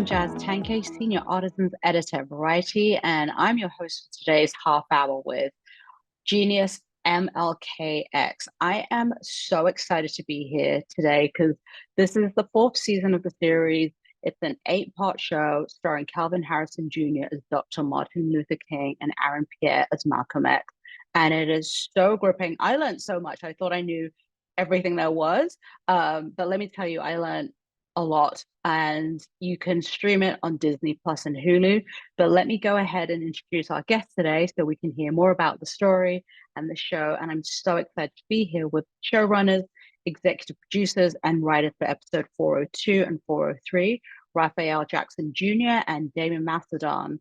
Jazz Tangcay, Senior Artisans Editor at Variety, and I'm your host for today's half hour with Genius MLKX. I am so excited to be here today because this is the fourth season of the series. It's an 8-part show starring Calvin Harrison Jr. as Dr. Martin Luther King and Aaron Pierre as Malcolm X. And it is so gripping. I learned so much. I thought I knew everything there was. But let me tell you, I learned a lot. And you can stream it on Disney Plus and Hulu. But let me go ahead and introduce our guest today so we can hear more about the story and the show. And I'm so excited to be here with showrunners, executive producers, and writers for episode 402 and 403, Raphael Jackson Jr. and Damione Macedon.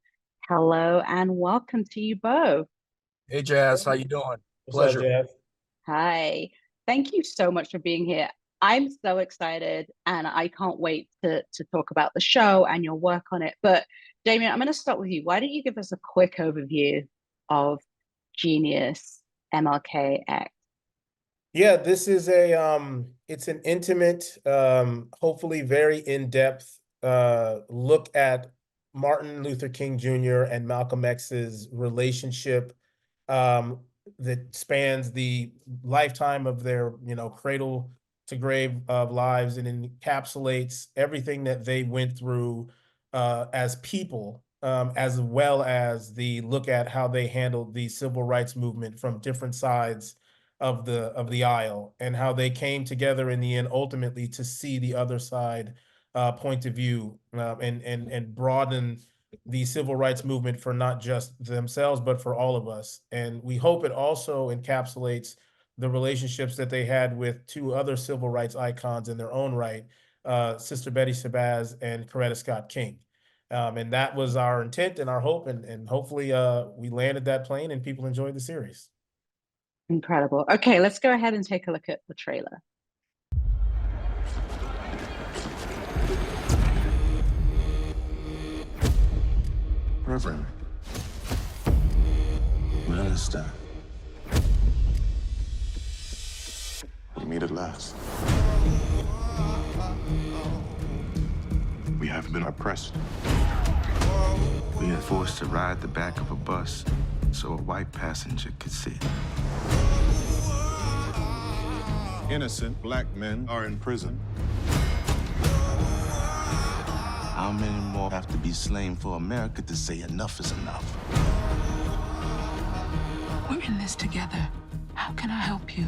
Hello and welcome to you both. Hey, Jazz, how you doing? Pleasure. Jazz? Hi. Thank you so much for being here. I'm so excited and I can't wait to talk about the show and your work on it. But Damione, I'm going to start with you. Why don't you give us a quick overview of Genius MLKX? Yeah, this is it's an intimate, hopefully very in-depth look at Martin Luther King Jr. and Malcolm X's relationship that spans the lifetime of their, cradle to grave of lives, and encapsulates everything that they went through as people, as well as the look at how they handled the civil rights movement from different sides of the aisle, and how they came together in the end ultimately to see the other side point of view, and broaden the civil rights movement for not just themselves but for all of us. And we hope it also encapsulates the relationships that they had with two other civil rights icons in their own right, Sister Betty Shabazz and Coretta Scott King. And that was our intent and our hope, and hopefully we landed that plane and people enjoyed the series. Incredible. Okay, let's go ahead and take a look at the trailer. Reverend, we understand. We meet at last. We have been oppressed. We are forced to ride the back of a bus so a white passenger could sit. Innocent black men are in prison. How many more have to be slain for America to say enough is enough? We're in this together. How can I help you?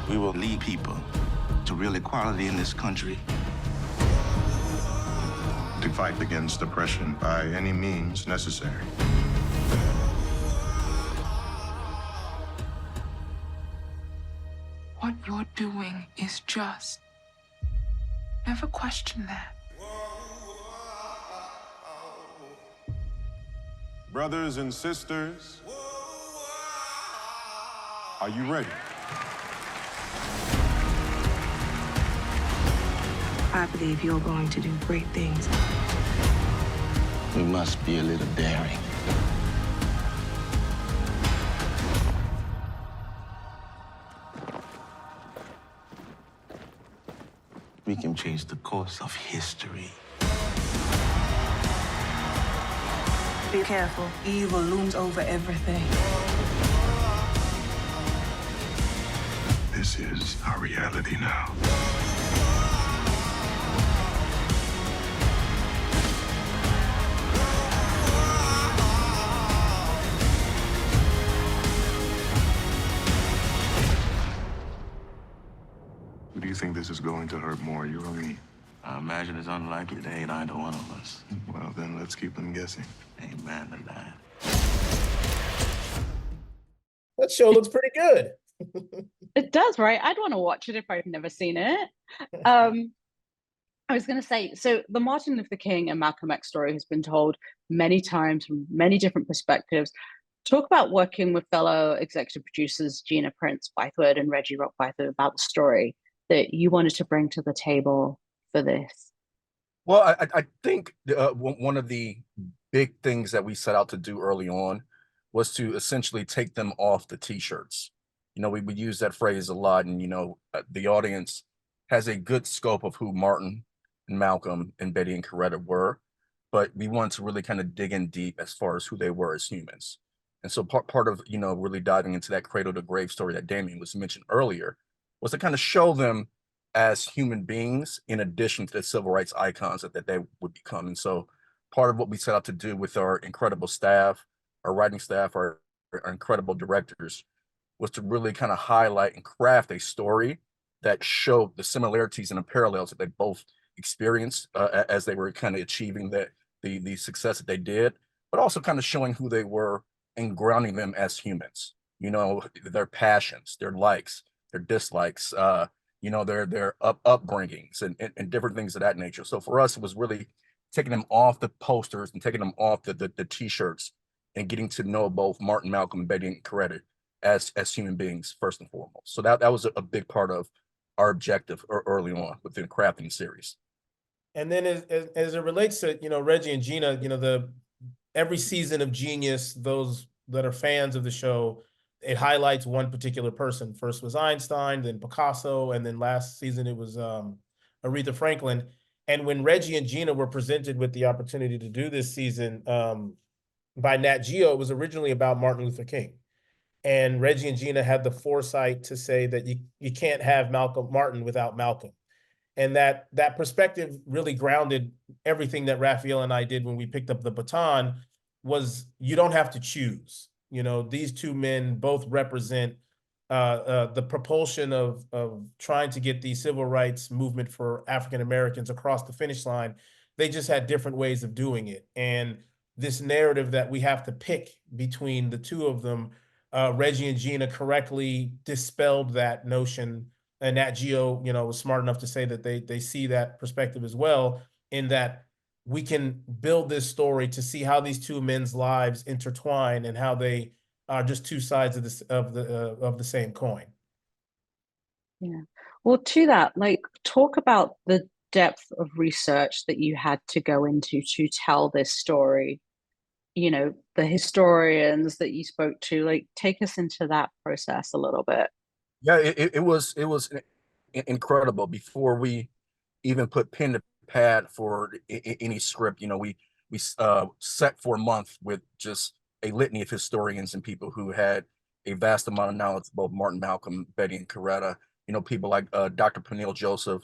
We will lead people to real equality in this country. To fight against oppression by any means necessary. What you're doing is just. Never question that. Brothers and sisters, are you ready? I believe you're going to do great things. We must be a little daring. We can change the course of history. Be careful. Evil looms over everything. This is our reality now. Who do you think this is going to hurt more, you or me? I imagine it's unlikely they ain't either one of us. Well, then let's keep them guessing. Amen to that. That show looks pretty good. It does, right? I'd want to watch it if I've never seen it. I was going to say, so the Martin Luther King and Malcolm X story has been told many times from many different perspectives. Talk about working with fellow executive producers Gina Prince Bythewood and Reggie Rock Bythewood about the story that you wanted to bring to the table for this. Well, I think one of the big things that we set out to do early on was to essentially take them off the T-shirts. We would use that phrase a lot, and the audience has a good scope of who Martin and Malcolm and Betty and Coretta were, but we wanted to really kind of dig in deep as far as who they were as humans. And so part of, really diving into that cradle to grave story that Damione was mentioned earlier was to kind of show them as human beings in addition to the civil rights icons that they would become. And so part of what we set out to do with our incredible staff, our writing staff, our incredible directors, was to really kind of highlight and craft a story that showed the similarities and the parallels that they both experienced as they were kind of achieving the success that they did, but also kind of showing who they were and grounding them as humans. Their passions, their likes, their dislikes, their upbringings and different things of that nature. So for us, it was really taking them off the posters and taking them off the t-shirts and getting to know both Martin, Malcolm, and Betty and Coretta as human beings first and foremost. So that was a big part of our objective early on within crafting the series. And then as it relates to, Reggie and Gina, every season of Genius, those that are fans of the show, it highlights one particular person. First was Einstein, then Picasso, and then last season it was Aretha Franklin. And when Reggie and Gina were presented with the opportunity to do this season by Nat Geo, it was originally about Martin Luther King. And Reggie and Gina had the foresight to say that you can't have Martin without Malcolm. And that perspective really grounded everything that Raphael and I did when we picked up the baton. Was you don't have to choose. These two men both represent the propulsion of trying to get the civil rights movement for African Americans across the finish line. They just had different ways of doing it. And this narrative that we have to pick between the two of them, Reggie and Gina correctly dispelled that notion. And Nat Geo, was smart enough to say that they see that perspective as well, in that we can build this story to see how these two men's lives intertwine and how they are just two sides of the same coin. Yeah. Well, to that, talk about the depth of research that you had to go into to tell this story. The historians that you spoke to, take us into that process a little bit. Yeah, it was incredible. Before we even put pen to pad for any script, we set for a month with just a litany of historians and people who had a vast amount of knowledge of both Martin, Malcolm, Betty, and Coretta. People like Dr. Peniel Joseph,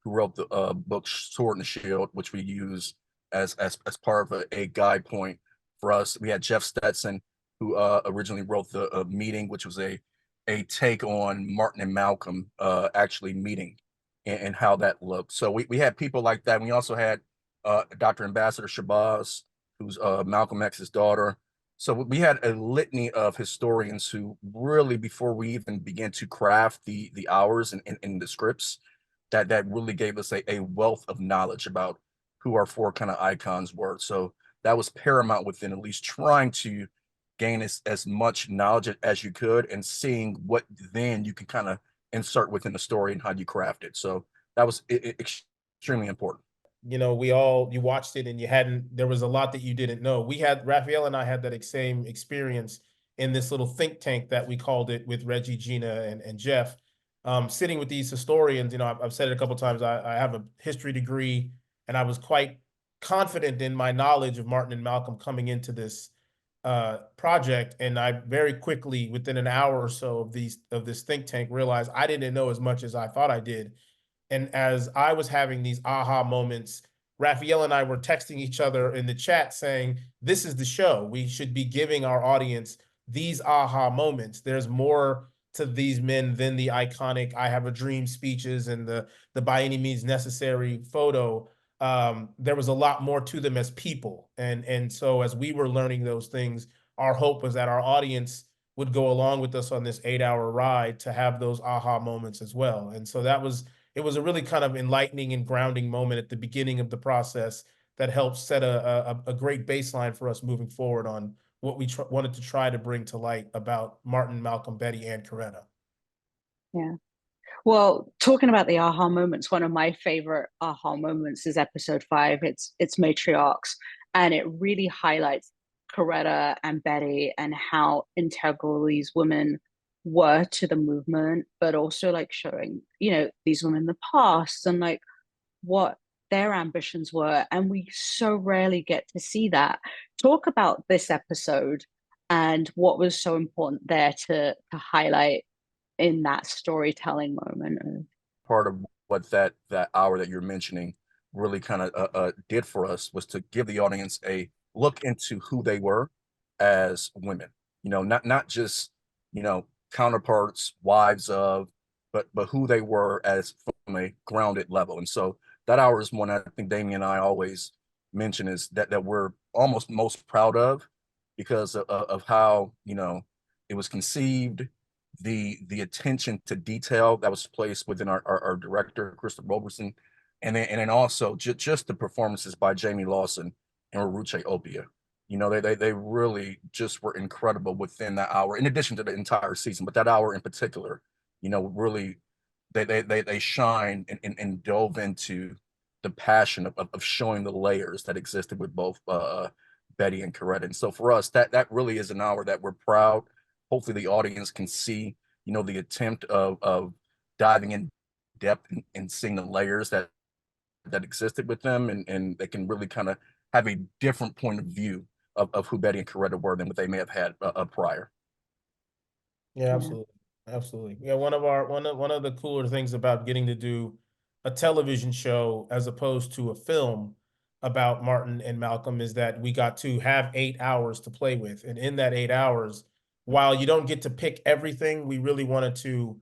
who wrote the book Sword and Shield, which we use as part of a guide point for us. We had Jeff Stetson, who originally wrote the Meeting, which was a take on Martin and Malcolm actually meeting and how that looked. So we had people like that. And we also had Dr. Ambassador Shabazz, who's Malcolm X's daughter. So we had a litany of historians who really, before we even began to craft the hours and the scripts, that really gave us a wealth of knowledge about who our four kind of icons were. So that was paramount within at least trying to gain as much knowledge as you could and seeing what then you can kind of insert within the story and how you craft it. So that was extremely important. You watched it and there was a lot that you didn't know. Raphael and I had that same experience in this little think tank that we called it with Reggie, Gina, and Jeff, sitting with these historians. I've said it a couple of times. I have a history degree, and I was quite confident in my knowledge of Martin and Malcolm coming into this project. And I very quickly, within an hour or so of this think tank, realized I didn't know as much as I thought I did. And as I was having these aha moments, Raphael and I were texting each other in the chat saying, this is the show. We should be giving our audience these aha moments. There's more to these men than the iconic I have a dream speeches and the by any means necessary photo. There was a lot more to them as people. And so as we were learning those things, our hope was that our audience would go along with us on this 8-hour ride to have those aha moments as well. And so it was a really kind of enlightening and grounding moment at the beginning of the process that helped set a great baseline for us moving forward on what we wanted to try to bring to light about Martin, Malcolm, Betty, and Coretta. Yeah. Well, talking about the aha moments, one of my favorite aha moments is episode 5. It's Matriarchs, and it really highlights Coretta and Betty and how integral these women were to the movement, but also showing, these women in the past and what their ambitions were, and we so rarely get to see that. Talk about this episode and what was so important there to highlight in that storytelling moment. Part of what that hour that you're mentioning really kind of did for us was to give the audience a look into who they were as women. You know, not just, you know, counterparts, wives of, but who they were as from a grounded level. And so that hour is one I think Damian and I always mention, is that we're almost most proud of, because of how, you know, it was conceived, the attention to detail that was placed within our director, Christopher Robertson, and then also just the performances by Jamie Lawson and Ruche Opia. You know, they really just were incredible within that hour, in addition to the entire season, but that hour in particular, you know, really they shine and dove into the passion of showing the layers that existed with both Betty and Coretta. And so for us, that really is an hour that we're proud. Hopefully the audience can see, you know, the attempt of diving in depth and seeing the layers that existed with them, and they can really kind of have a different point of view of who Betty and Coretta were than what they may have had prior. Yeah, absolutely. Absolutely. Yeah, one of the cooler things about getting to do a television show as opposed to a film about Martin and Malcolm is that we got to have 8 hours to play with. And in that 8 hours, while you don't get to pick everything, we really wanted to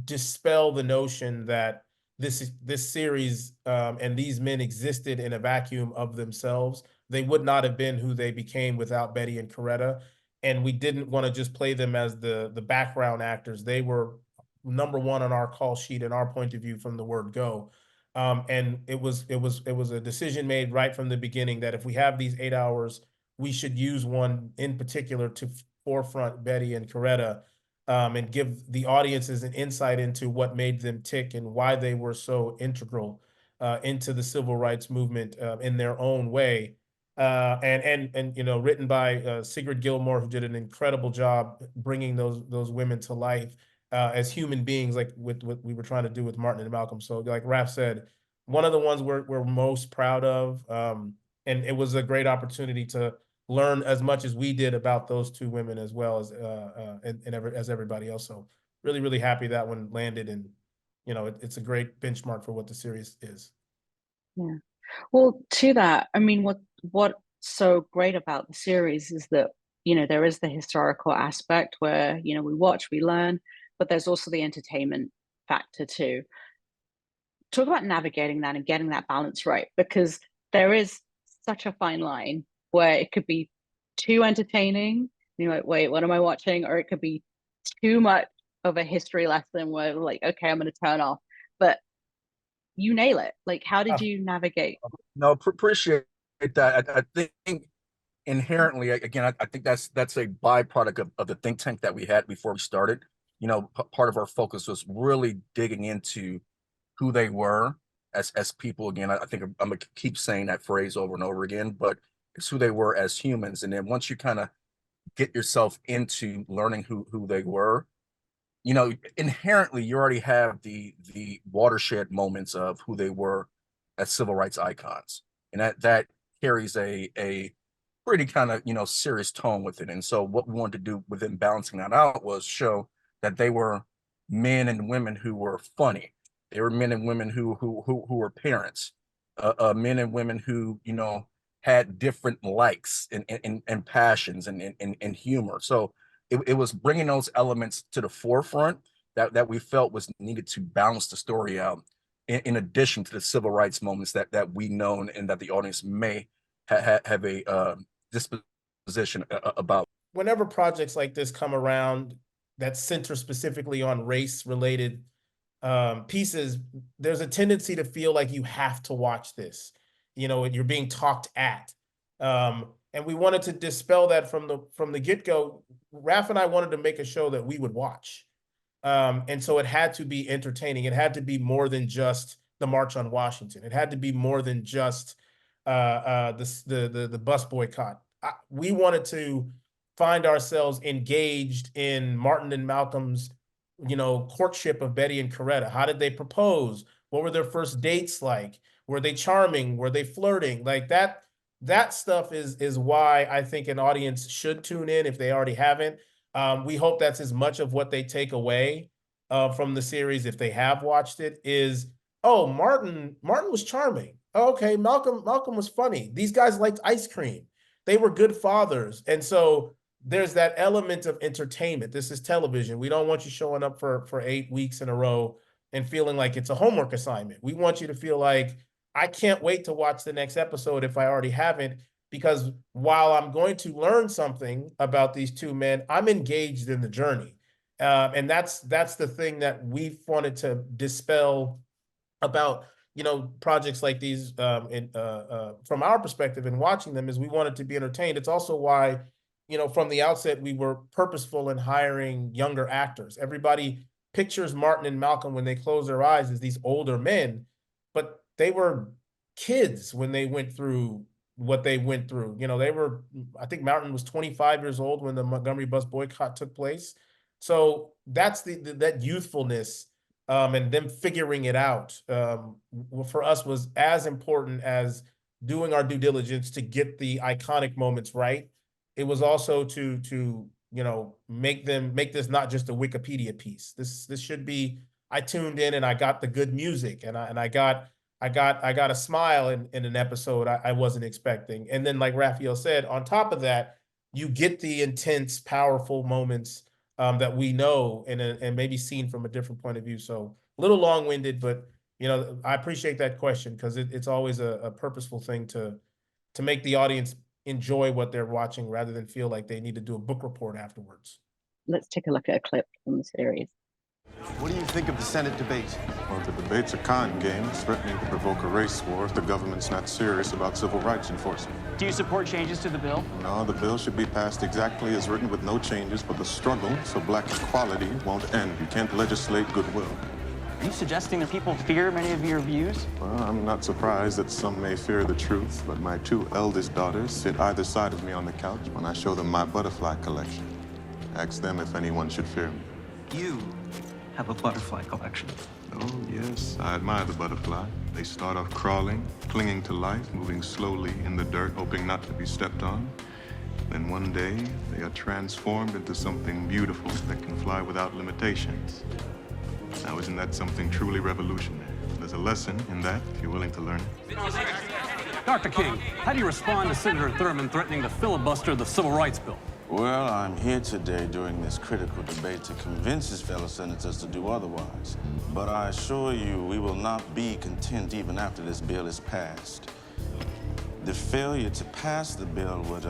dispel the notion that this series and these men existed in a vacuum of themselves. They would not have been who they became without Betty and Coretta. And we didn't want to just play them as the background actors. They were number one on our call sheet and our point of view from the word go. And it was a decision made right from the beginning that if we have these 8 hours, we should use one in particular to forefront Betty and Coretta, and give the audiences an insight into what made them tick and why they were so integral into the civil rights movement in their own way. And you know, written by Sigrid Gilmore, who did an incredible job bringing those women to life as human beings, like with what we were trying to do with Martin and Malcolm. So, like Raph said, one of the ones we're most proud of, and it was a great opportunity to learn as much as we did about those two women as well as as everybody else. So, really happy that one landed, and you know, it's a great benchmark for what the series is. Yeah. Well, to that, I mean, what's so great about the series is that, you know, there is the historical aspect where, you know, we watch, we learn, but there's also the entertainment factor too. Talk about navigating that and getting that balance right, because there is such a fine line where it could be too entertaining, and you're like, wait, what am I watching? Or it could be too much of a history lesson where like, okay, I'm going to turn off. But you nail it. Like, how did you navigate? No, appreciate that. I think inherently, again, I think that's a byproduct of the think tank that we had before we started. You know, part of our focus was really digging into who they were as people. Again, I think I'm gonna keep saying that phrase over and over again, but it's who they were as humans. And then once you kind of get yourself into learning who they were, you know, inherently you already have the watershed moments of who they were as civil rights icons, and that carries a pretty kind of, you know, serious tone with it. And so what we wanted to do within balancing that out was show that they were men and women who were funny. They were men and women who were parents, men and women who, you know, had different likes and passions and humor. So it was bringing those elements to the forefront that we felt was needed to balance the story out, in addition to the civil rights moments that we know and that the audience may have a disposition about. Whenever projects like this come around that center specifically on race-related pieces, there's a tendency to feel like you have to watch this. You know, you're being talked at. And we wanted to dispel that from the get-go. Raph and I wanted to make a show that we would watch. And so it had to be entertaining. It had to be more than just the March on Washington. It had to be more than just the bus boycott. We wanted to find ourselves engaged in Martin and Malcolm's, you know, courtship of Betty and Coretta. How did they propose? What were their first dates like? Were they charming? Were they flirting? Like that stuff is why I think an audience should tune in if they already haven't. We hope that's as much of what they take away from the series if they have watched it is, oh, Martin was charming. Oh, okay, Malcolm was funny. These guys liked ice cream. They were good fathers. And so there's that element of entertainment. This is television. We don't want you showing up for 8 weeks in a row and feeling like it's a homework assignment. We want you to feel like, I can't wait to watch the next episode if I already haven't, because while I'm going to learn something about these two men, I'm engaged in the journey. And that's the thing that we've wanted to dispel about, projects like these from our perspective in watching them, is we wanted to be entertained. It's also why, from the outset, we were purposeful in hiring younger actors. Everybody pictures Martin and Malcolm when they close their eyes as these older men, but they were kids when they went through what they went through. I think Martin was 25 years old when the Montgomery bus boycott took place. So that's that youthfulness and them figuring it out for us was as important as doing our due diligence to get the iconic moments right. It was also to make this not just a Wikipedia piece. This should be, I tuned in and I got the good music, and I got a smile in an episode I wasn't expecting. And then, like Raphael said, on top of that, you get the intense, powerful moments that we know and maybe seen from a different point of view. So a little long-winded, but I appreciate that question, because it's always a purposeful thing to make the audience enjoy what they're watching rather than feel like they need to do a book report afterwards. Let's take a look at a clip from the series. What do you think of the Senate debate? Well, the debate's a con game, threatening to provoke a race war if the government's not serious about civil rights enforcement. Do you support changes to the bill? No, the bill should be passed exactly as written with no changes, but the struggle for black equality won't end. You can't legislate goodwill. Are you suggesting that people fear many of your views? Well, I'm not surprised that some may fear the truth, but my two eldest daughters sit either side of me on the couch when I show them my butterfly collection. Ask them if anyone should fear me. You have a butterfly collection. Oh, yes, I admire the butterfly. They start off crawling, clinging to life, moving slowly in the dirt, hoping not to be stepped on. Then one day, they are transformed into something beautiful that can fly without limitations. Now, isn't that something truly revolutionary? There's a lesson in that, if you're willing to learn it. Dr. King, how do you respond to Senator Thurmond threatening to filibuster the Civil Rights Bill? Well, I'm here today during this critical debate to convince his fellow senators to do otherwise. But I assure you, we will not be content even after this bill is passed. The failure to pass the bill would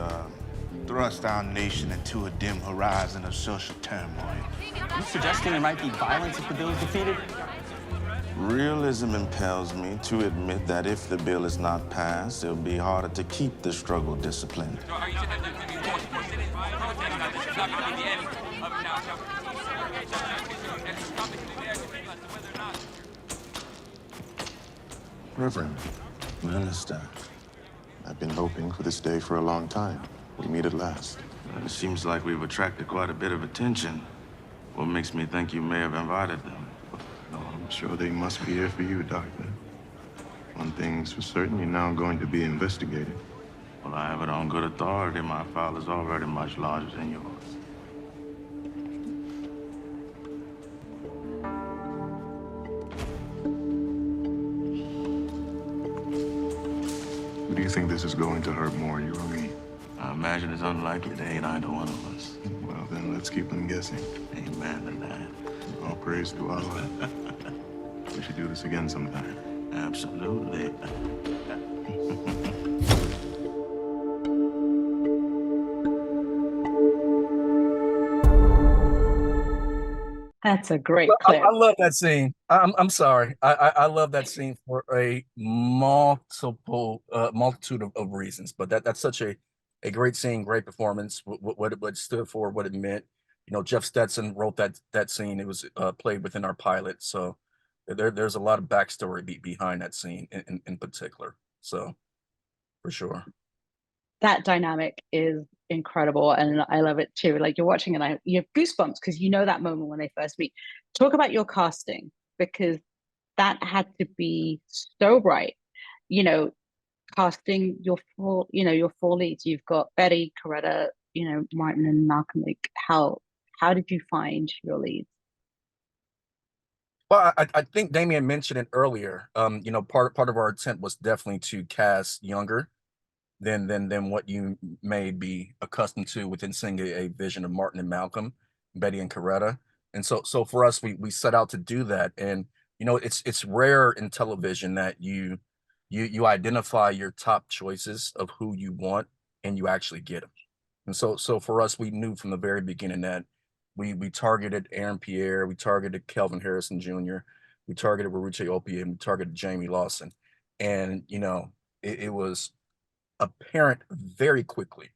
thrust our nation into a dim horizon of social turmoil. Are you suggesting there might be violence if the bill is defeated? Realism impels me to admit that if the bill is not passed, it'll be harder to keep the struggle disciplined. Reverend, Minister, I've been hoping for this day for a long time. We meet at last. it seems like we've attracted quite a bit of attention. What makes me think you may have invited them? No, I'm sure they must be here for you, Doctor. One thing's for certain, you're now going to be investigated. Well, I have it on good authority. My file is already much larger than yours. Who do you think this is going to hurt more, you or me? I imagine it's unlikely they ain't either one of us. Well, then let's keep them guessing. Amen to that. All praise to Allah. We should do this again sometime. Absolutely. That's a great I clip. love that scene. I'm sorry. I love that scene for a multitude of reasons. But that's such a great scene, great performance. What it stood for, what it meant. Jeff Stetson wrote that scene. It was played within our pilot. So there's a lot of backstory behind that scene in particular. So for sure. That dynamic is incredible, and I love it too. Like, you're watching and you have goosebumps because you know that moment when they first meet. Talk about your casting, because that had to be so right. you know, casting your your four leads. You've got Betty, Coretta, Martin and Malcolm. Like how did you find your leads? Well, I think Damien mentioned it earlier. Part of our intent was definitely to cast younger than what you may be accustomed to within seeing a vision of Martin and Malcolm, Betty and Coretta. And so for us, we set out to do that. And it's rare in television that you identify your top choices of who you want and you actually get them. And so for us, we knew from the very beginning that we targeted Aaron Pierre, we targeted Kelvin Harrison Jr., we targeted Maruche Opie, and we targeted Jamie Lawson. And it was apparent very quickly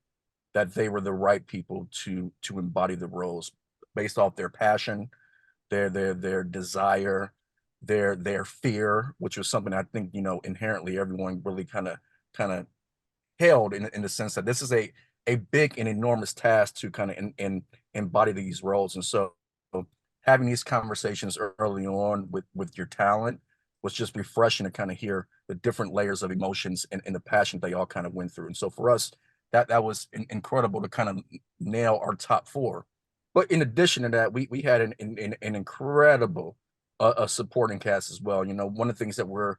that they were the right people to embody the roles based off their passion, their desire, their fear, which was something I think inherently everyone really kind of held in the sense that this is a big and enormous task to kind of embody these roles. And so having these conversations early on with your talent was just refreshing to kind of hear the different layers of emotions and the passion they all kind of went through. And so for us, that was incredible to kind of nail our top four. But in addition to that, we had an incredible supporting cast as well. One of the things that we're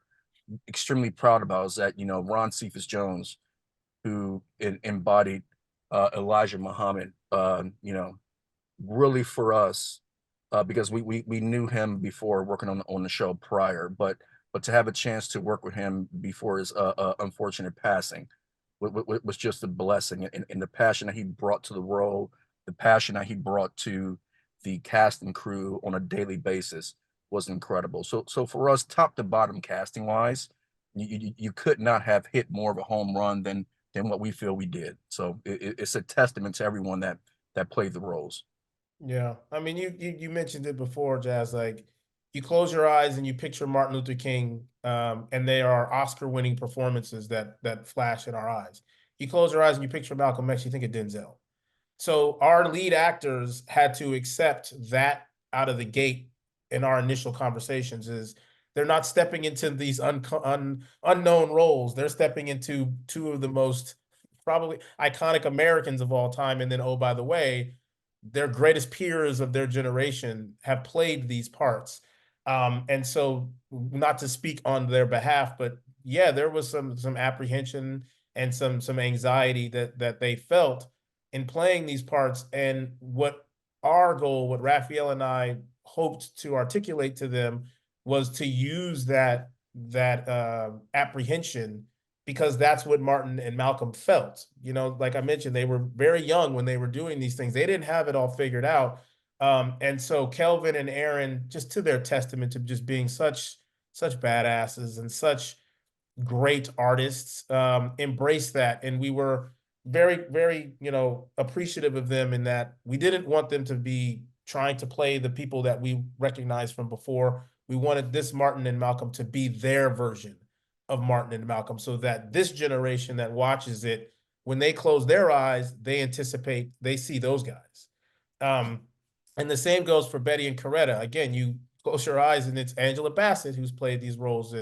extremely proud about is that Ron Cephas Jones, who embodied Elijah Muhammad, really for us, because we knew him before working on the show prior, but to have a chance to work with him before his unfortunate passing was just a blessing, and the passion that he brought to the role, the passion that he brought to the cast and crew on a daily basis was incredible. So for us, top to bottom casting wise, you could not have hit more of a home run than what we feel we did. So it's a testament to everyone that played the roles. Yeah, I mean, you mentioned it before, Jazz. Like, you close your eyes and you picture Martin Luther King, and they are Oscar-winning performances that flash in our eyes. You close your eyes and you picture Malcolm X, you think of Denzel. So our lead actors had to accept that out of the gate in our initial conversations. Is they're not stepping into these unknown roles. They're stepping into two of the most probably iconic Americans of all time. And then, oh, by the way, their greatest peers of their generation have played these parts. And so, not to speak on their behalf, but yeah, there was some apprehension and some anxiety that they felt in playing these parts. And what our goal, what Raphael and I hoped to articulate to them, was to use that apprehension, because that's what Martin and Malcolm felt. Like I mentioned, they were very young when they were doing these things. They didn't have it all figured out. And so Kelvin and Aaron, just to their testament to just being such badasses and such great artists, embraced that. And we were very, very, appreciative of them, in that we didn't want them to be trying to play the people that we recognized from before. We wanted this Martin and Malcolm to be their version of Martin and Malcolm, so that this generation that watches it, when they close their eyes, they anticipate, they see those guys. And the same goes for Betty and Coretta. Again, you close your eyes and it's Angela Bassett who's played these roles,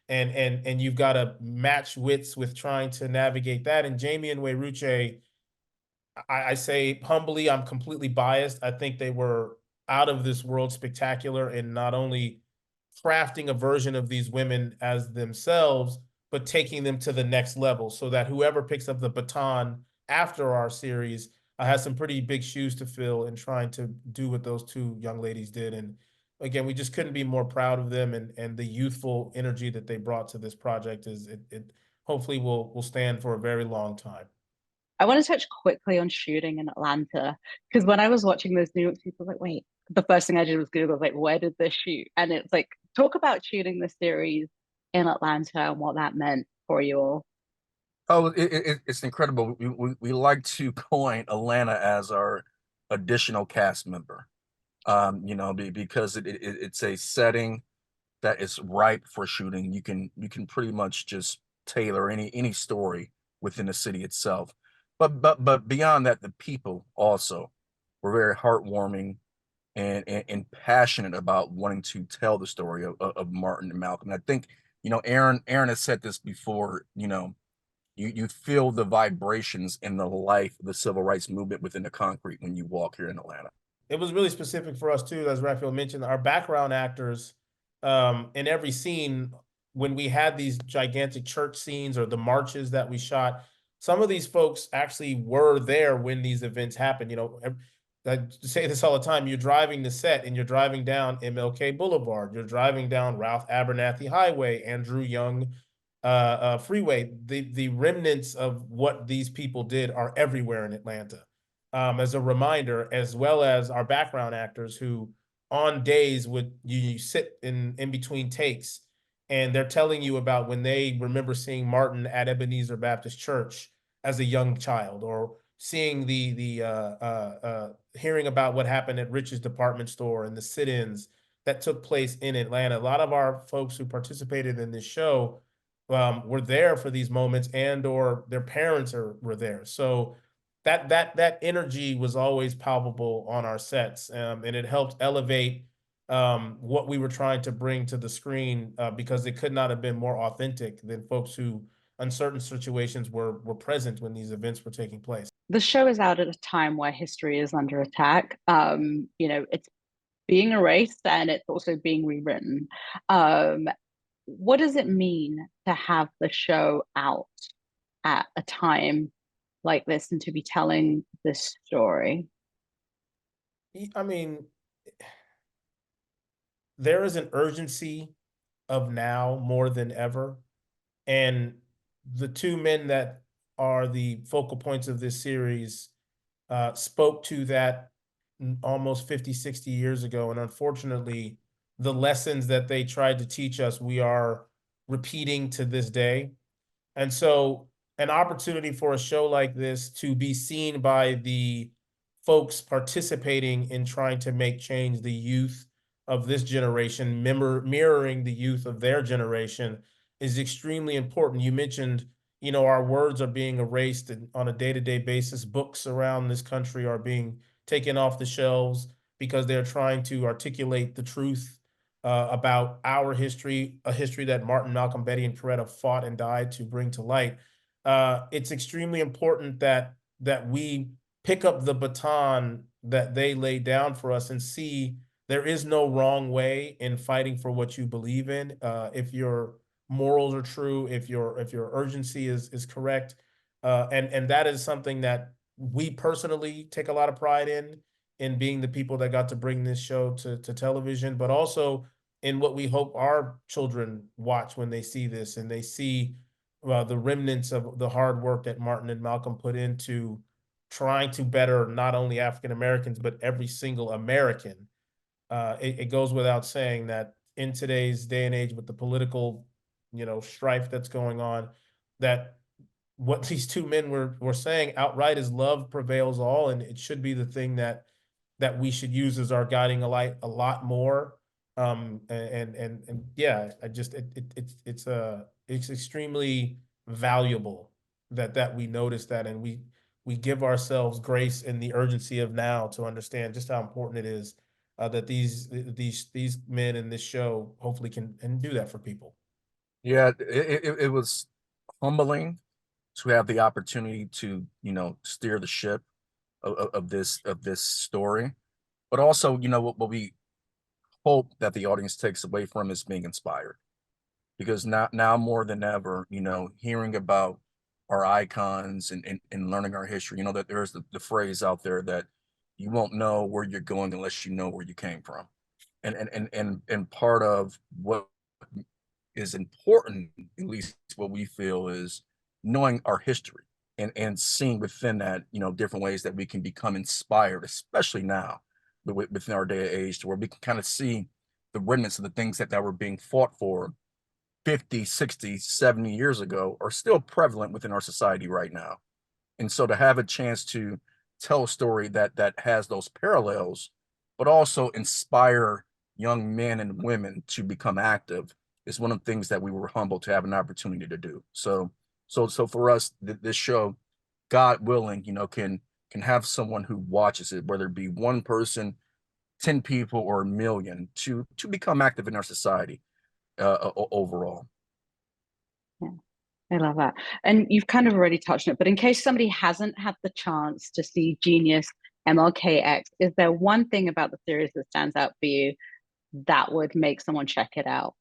and you've got to match wits with trying to navigate that. And Jamie and Wayruche, I say humbly, I'm completely biased. I think they were out of this world spectacular in not only crafting a version of these women as themselves, but taking them to the next level, so that whoever picks up the baton after our series has some pretty big shoes to fill in trying to do what those two young ladies did. And again, we just couldn't be more proud of them, and the youthful energy that they brought to this project is it hopefully will stand for a very long time. I want to touch quickly on shooting in Atlanta, because when I was watching those New York people, like, wait, the first thing I did was Google, like, where did this shoot? And it's like, talk about shooting the series in Atlanta and what that meant for you all. Oh, it's incredible. We like to coin Atlanta as our additional cast member, because it's a setting that is ripe for shooting. You can pretty much just tailor any story within the city itself. But beyond that, the people also were very heartwarming and passionate about wanting to tell the story of Martin and Malcolm. And I think You know, Aaron has said this before, you know, you feel the vibrations and the life of the civil rights movement within the concrete when you walk here in Atlanta. It was really specific for us too, as Raphael mentioned. Our background actors, in every scene, when we had these gigantic church scenes or the marches that we shot, some of these folks actually were there when these events happened. You know, I say this all the time. You're driving the set and you're driving down MLK Boulevard. You're driving down Ralph Abernathy Highway, Andrew Young Freeway. The remnants of what these people did are everywhere in Atlanta. As a reminder, as well as our background actors who on days would you sit in between takes and they're telling you about when they remember seeing Martin at Ebenezer Baptist Church as a young child, or seeing hearing about what happened at Rich's department store and the sit-ins that took place in Atlanta. A lot of our folks who participated in this show were there for these moments, and or their parents were there. So that energy was always palpable on our sets, and it helped elevate what we were trying to bring to the screen, because it could not have been more authentic than folks who, in certain situations, were present when these events were taking place. The show is out at a time where history is under attack. You know, it's being erased and it's also being rewritten. What does it mean to have the show out at a time like this and to be telling this story? I mean, there is an urgency of now more than ever. And the two men that are the focal points of this series spoke to that almost 50, 60 years ago. And unfortunately, the lessons that they tried to teach us, we are repeating to this day. And so an opportunity for a show like this to be seen by the folks participating in trying to make change, the youth of this generation, mirroring the youth of their generation, is extremely important. You mentioned, you know, our words are being erased on a day-to-day basis. Books around this country are being taken off the shelves because they're trying to articulate the truth about our history, a history that Martin, Malcolm, Betty, and Coretta fought and died to bring to light. It's extremely important that we pick up the baton that they laid down for us and see there is no wrong way in fighting for what you believe in. If your morals are true, if your urgency is correct, and that is something that we personally take a lot of pride in being the people that got to bring this show to television, but also in what we hope our children watch when they see this and they see the remnants of the hard work that Martin and Malcolm put into trying to better not only African Americans, but every single American. It goes without saying that in today's day and age with the political, you know, strife that's going on, that what these two men were saying outright is love prevails all, and it should be the thing that we should use as our guiding light a lot more. And yeah, it's extremely valuable that we notice that, and we give ourselves grace in the urgency of now to understand just how important it is that these men in this show hopefully can do that for people. Yeah, it was humbling to have the opportunity to, you know, steer the ship of this story, but also, you know, what we hope that the audience takes away from is being inspired, because now more than ever, you know, hearing about our icons and learning our history, you know, that there's the phrase out there that you won't know where you're going unless you know where you came from, and part of what is important, at least what we feel, is knowing our history and seeing within that, you know, different ways that we can become inspired, especially now within our day and age, to where we can kind of see the remnants of the things that were being fought for 50, 60, 70 years ago are still prevalent within our society right now. And so to have a chance to tell a story that has those parallels, but also inspire young men and women to become active, is one of the things that we were humbled to have an opportunity to do. So for us, this show, God willing, you know, can have someone who watches it, whether it be one person, 10 people, or a million, to become active in our society overall. Yeah, I love that. And you've kind of already touched on it, but in case somebody hasn't had the chance to see Genius MLKX, is there one thing about the series that stands out for you that would make someone check it out?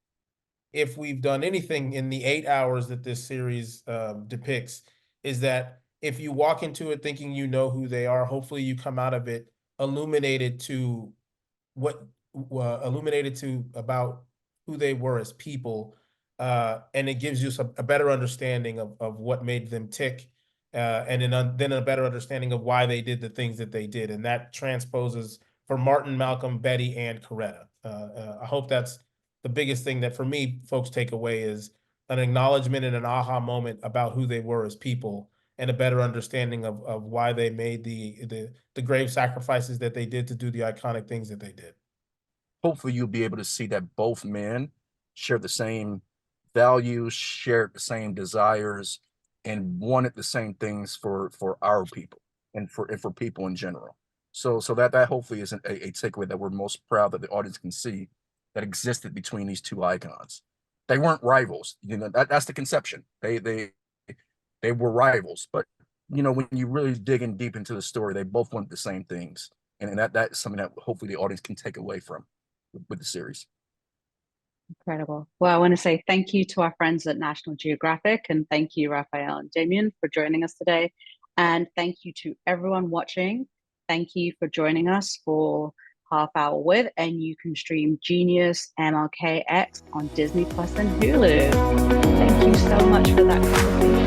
If we've done anything in the 8 hours that this series depicts, is that if you walk into it thinking you know who they are, hopefully you come out of it illuminated to about who they were as people, and it gives you a better understanding of what made them tick, and then a better understanding of why they did the things that they did, and that transposes for Martin, Malcolm, Betty, and Coretta. I hope that's the biggest thing that for me folks take away is an acknowledgement and an aha moment about who they were as people, and a better understanding of why they made the grave sacrifices that they did to do the iconic things that they did. Hopefully you'll be able to see that both men share the same values, shared the same desires, and wanted the same things for our people and for people in general. So that hopefully is a takeaway that we're most proud that the audience can see that existed between these two icons. They weren't rivals, you know, that's the conception. They were rivals, but you know, when you really dig in deep into the story, they both wanted the same things. And that's something that hopefully the audience can take away from with the series. Incredible. Well, I want to say thank you to our friends at National Geographic, and thank you, Raphael and Damione, for joining us today. And thank you to everyone watching. Thank you for joining us for Half Hour With, and you can stream Genius MLKX on Disney Plus and Hulu. Thank you so much for that conversation.